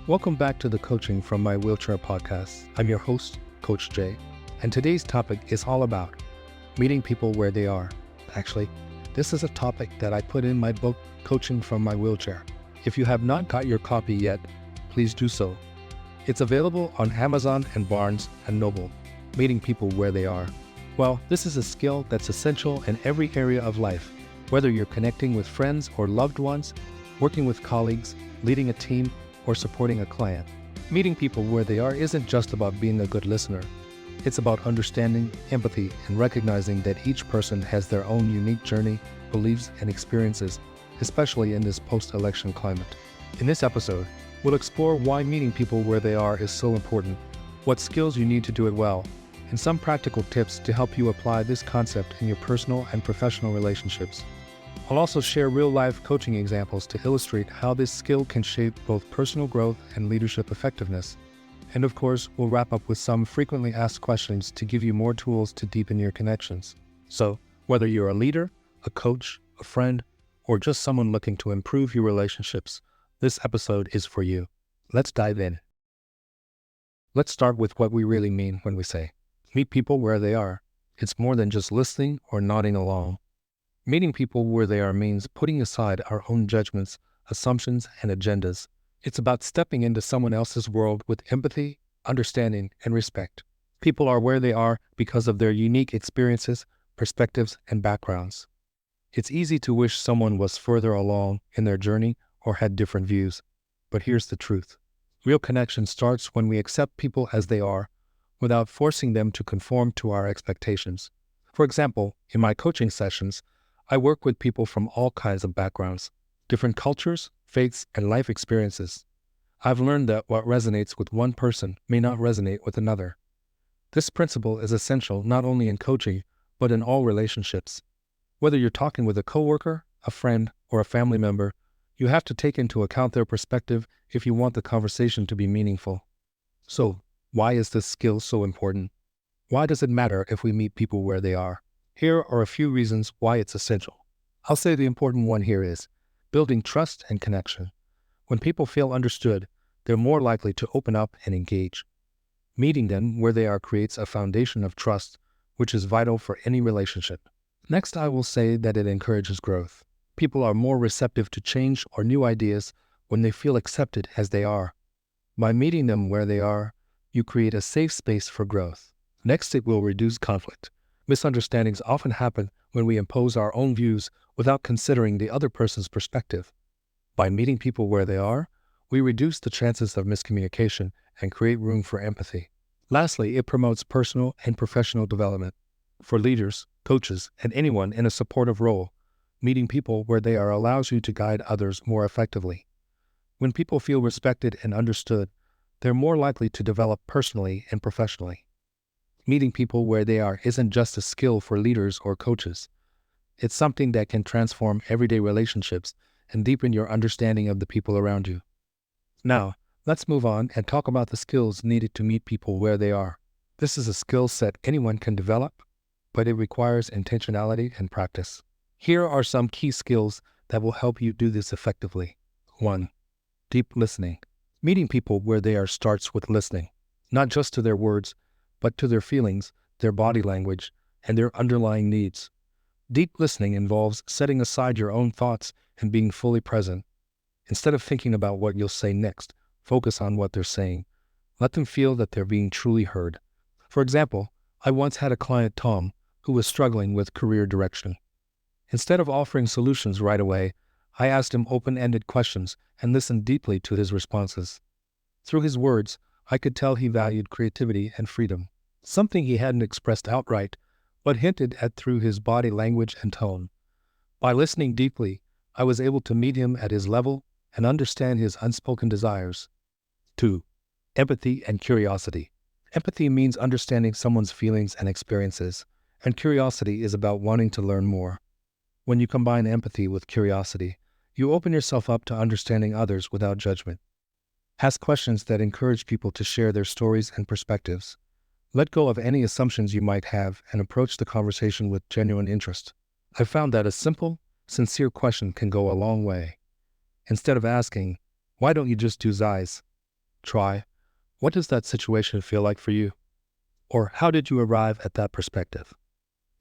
Welcome back to the Coaching from My Wheelchair podcast. I'm your host, Coach Jay, and today's topic is all about meeting people where they are. Actually, this is a topic that I put in my book, Coaching from My Wheelchair. If you have not got your copy yet, please do so. It's available on Amazon and Barnes & Noble, meeting people where they are. Well, this is a skill that's essential in every area of life, whether you're connecting with friends or loved ones, working with colleagues, leading a team, or supporting a client. Meeting people where they are isn't just about being a good listener. It's about understanding, empathy, and recognizing that each person has their own unique journey, beliefs, and experiences, especially in this post-election climate. In this episode, we'll explore why meeting people where they are is so important, what skills you need to do it well, and some practical tips to help you apply this concept in your personal and professional relationships. I'll also share real-life coaching examples to illustrate how this skill can shape both personal growth and leadership effectiveness. And of course, we'll wrap up with some frequently asked questions to give you more tools to deepen your connections. So, whether you're a leader, a coach, a friend, or just someone looking to improve your relationships, this episode is for you. Let's dive in. Let's start with what we really mean when we say, meet people where they are. It's more than just listening or nodding along. Meeting people where they are means putting aside our own judgments, assumptions, and agendas. It's about stepping into someone else's world with empathy, understanding, and respect. People are where they are because of their unique experiences, perspectives, and backgrounds. It's easy to wish someone was further along in their journey or had different views. But here's the truth. Real connection starts when we accept people as they are, without forcing them to conform to our expectations. For example, in my coaching sessions, I work with people from all kinds of backgrounds, different cultures, faiths, and life experiences. I've learned that what resonates with one person may not resonate with another. This principle is essential not only in coaching, but in all relationships. Whether you're talking with a coworker, a friend, or a family member, you have to take into account their perspective if you want the conversation to be meaningful. So, why is this skill so important? Why does it matter if we meet people where they are? Here are a few reasons why it's essential. I'll say the important one here is building trust and connection. When people feel understood, they're more likely to open up and engage. Meeting them where they are creates a foundation of trust, which is vital for any relationship. Next, I will say that it encourages growth. People are more receptive to change or new ideas when they feel accepted as they are. By meeting them where they are, you create a safe space for growth. Next, it will reduce conflict. Misunderstandings often happen when we impose our own views without considering the other person's perspective. By meeting people where they are, we reduce the chances of miscommunication and create room for empathy. Lastly, it promotes personal and professional development. For leaders, coaches, and anyone in a supportive role, meeting people where they are allows you to guide others more effectively. When people feel respected and understood, they're more likely to develop personally and professionally. Meeting people where they are isn't just a skill for leaders or coaches. It's something that can transform everyday relationships and deepen your understanding of the people around you. Now, let's move on and talk about the skills needed to meet people where they are. This is a skill set anyone can develop, but it requires intentionality and practice. Here are some key skills that will help you do this effectively. 1. Deep listening. Meeting people where they are starts with listening, not just to their words, but to their feelings, their body language, and their underlying needs. Deep listening involves setting aside your own thoughts and being fully present. Instead of thinking about what you'll say next, focus on what they're saying. Let them feel that they're being truly heard. For example, I once had a client, Tom, who was struggling with career direction. Instead of offering solutions right away, I asked him open-ended questions and listened deeply to his responses. Through his words, I could tell he valued creativity and freedom, something he hadn't expressed outright, but hinted at through his body language and tone. By listening deeply, I was able to meet him at his level and understand his unspoken desires. 2. Empathy and curiosity. Empathy means understanding someone's feelings and experiences, and curiosity is about wanting to learn more. When you combine empathy with curiosity, you open yourself up to understanding others without judgment. Ask questions that encourage people to share their stories and perspectives. Let go of any assumptions you might have and approach the conversation with genuine interest. I've found that a simple, sincere question can go a long way. Instead of asking, "Why don't you just do Z's?" try, what does that situation feel like for you? Or how did you arrive at that perspective?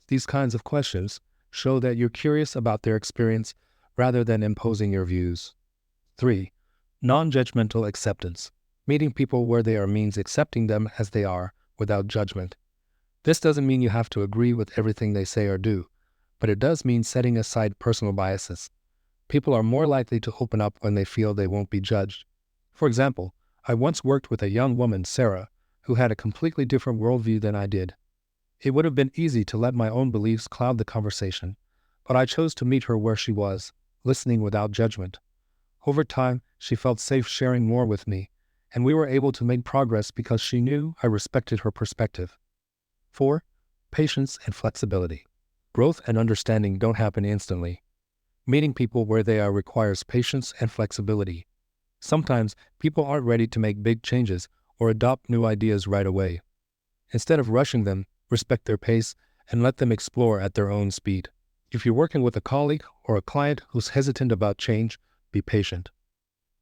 These kinds of questions show that you're curious about their experience rather than imposing your views. 3. Non-judgmental acceptance. Meeting people where they are means accepting them as they are without judgment. This doesn't mean you have to agree with everything they say or do, but it does mean setting aside personal biases. People are more likely to open up when they feel they won't be judged. For example, I once worked with a young woman, Sarah, who had a completely different worldview than I did. It would have been easy to let my own beliefs cloud the conversation, but I chose to meet her where she was, listening without judgment. Over time, she felt safe sharing more with me, and we were able to make progress because she knew I respected her perspective. 4. Patience and flexibility. Growth and understanding don't happen instantly. Meeting people where they are requires patience and flexibility. Sometimes people aren't ready to make big changes or adopt new ideas right away. Instead of rushing them, respect their pace and let them explore at their own speed. If you're working with a colleague or a client who's hesitant about change, be patient.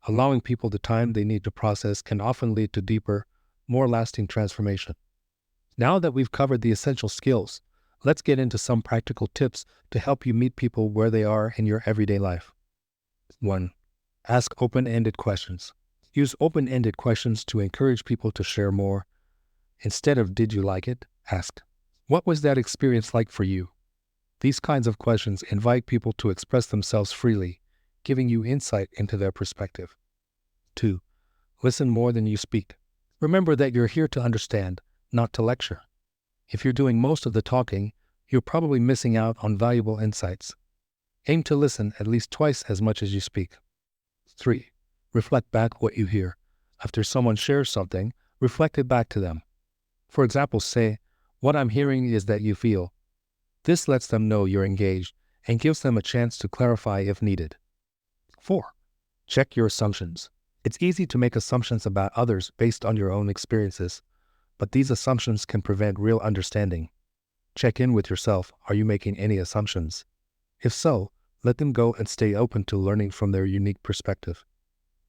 Allowing people the time they need to process can often lead to deeper, more lasting transformation. Now that we've covered the essential skills, let's get into some practical tips to help you meet people where they are in your everyday life. 1. Ask open-ended questions. Use open-ended questions to encourage people to share more. Instead of "Did you like it?" ask, "What was that experience like for you?" These kinds of questions invite people to express themselves freely, giving you insight into their perspective. 2. Listen more than you speak. Remember that you're here to understand, not to lecture. If you're doing most of the talking, you're probably missing out on valuable insights. Aim to listen at least twice as much as you speak. 3. Reflect back what you hear. After someone shares something, reflect it back to them. For example, say, "What I'm hearing is that you feel." This lets them know you're engaged and gives them a chance to clarify if needed. 4. Check your assumptions. It's easy to make assumptions about others based on your own experiences, but these assumptions can prevent real understanding. Check in with yourself. Are you making any assumptions? If so, let them go and stay open to learning from their unique perspective.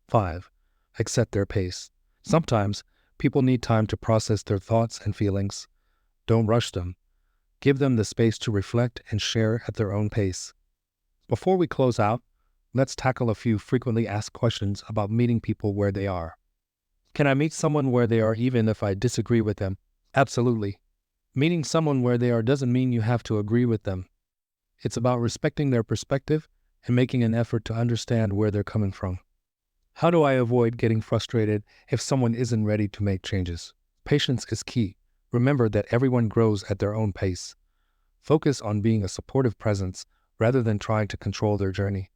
5. Accept their pace. Sometimes people need time to process their thoughts and feelings. Don't rush them. Give them the space to reflect and share at their own pace. Before we close out, let's tackle a few frequently asked questions about meeting people where they are. Can I meet someone where they are even if I disagree with them? Absolutely. Meeting someone where they are doesn't mean you have to agree with them. It's about respecting their perspective and making an effort to understand where they're coming from. How do I avoid getting frustrated if someone isn't ready to make changes? Patience is key. Remember that everyone grows at their own pace. Focus on being a supportive presence rather than trying to control their journey.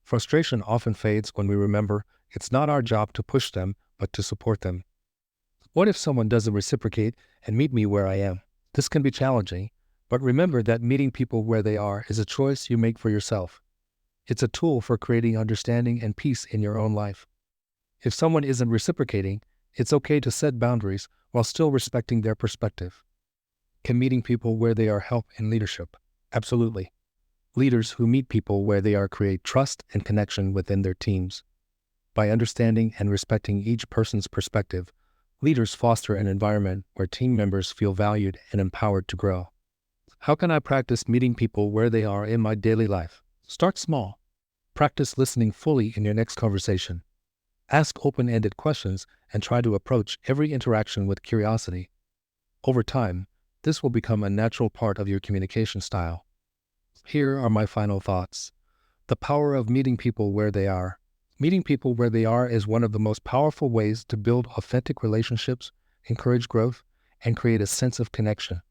Frustration often fades when we remember it's not our job to push them, but to support them. What if someone doesn't reciprocate and meet me where I am? This can be challenging, but remember that meeting people where they are is a choice you make for yourself. It's a tool for creating understanding and peace in your own life. If someone isn't reciprocating, it's okay to set boundaries while still respecting their perspective. Can meeting people where they are help in leadership? Absolutely. Leaders who meet people where they are create trust and connection within their teams. By understanding and respecting each person's perspective, leaders foster an environment where team members feel valued and empowered to grow. How can I practice meeting people where they are in my daily life? Start small. Practice listening fully in your next conversation. Ask open-ended questions and try to approach every interaction with curiosity. Over time, this will become a natural part of your communication style. Here are my final thoughts. The power of meeting people where they are. Meeting people where they are is one of the most powerful ways to build authentic relationships, encourage growth, and create a sense of connection.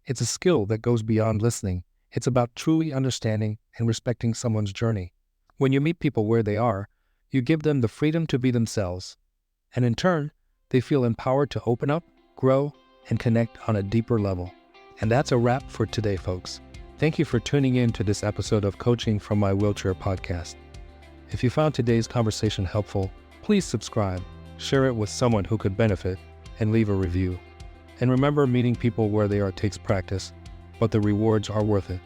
It's a skill that goes beyond listening. It's about truly understanding and respecting someone's journey. When you meet people where they are, you give them the freedom to be themselves. And in turn, they feel empowered to open up, grow, and connect on a deeper level. And that's a wrap for today, folks. Thank you for tuning in to this episode of Coaching from My Wheelchair podcast. If you found today's conversation helpful, please subscribe, share it with someone who could benefit, and leave a review. And remember, meeting people where they are takes practice, but the rewards are worth it.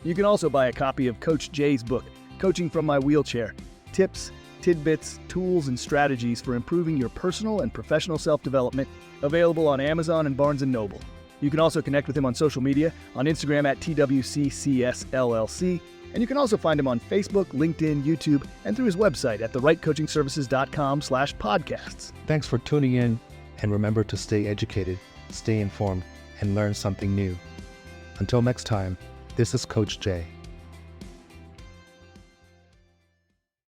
You can also buy a copy of Coach Jay's book, Coaching from My Wheelchair: Tips, tidbits, tools, and strategies for improving your personal and professional self-development, available on Amazon and Barnes & Noble. You can also connect with him on social media, on Instagram at TWCCSLLC, and you can also find him on Facebook, LinkedIn, YouTube, and through his website at therightcoachingservices.com/podcasts. Thanks for tuning in, and remember to stay educated, stay informed, and learn something new. Until next time, this is Coach Jay.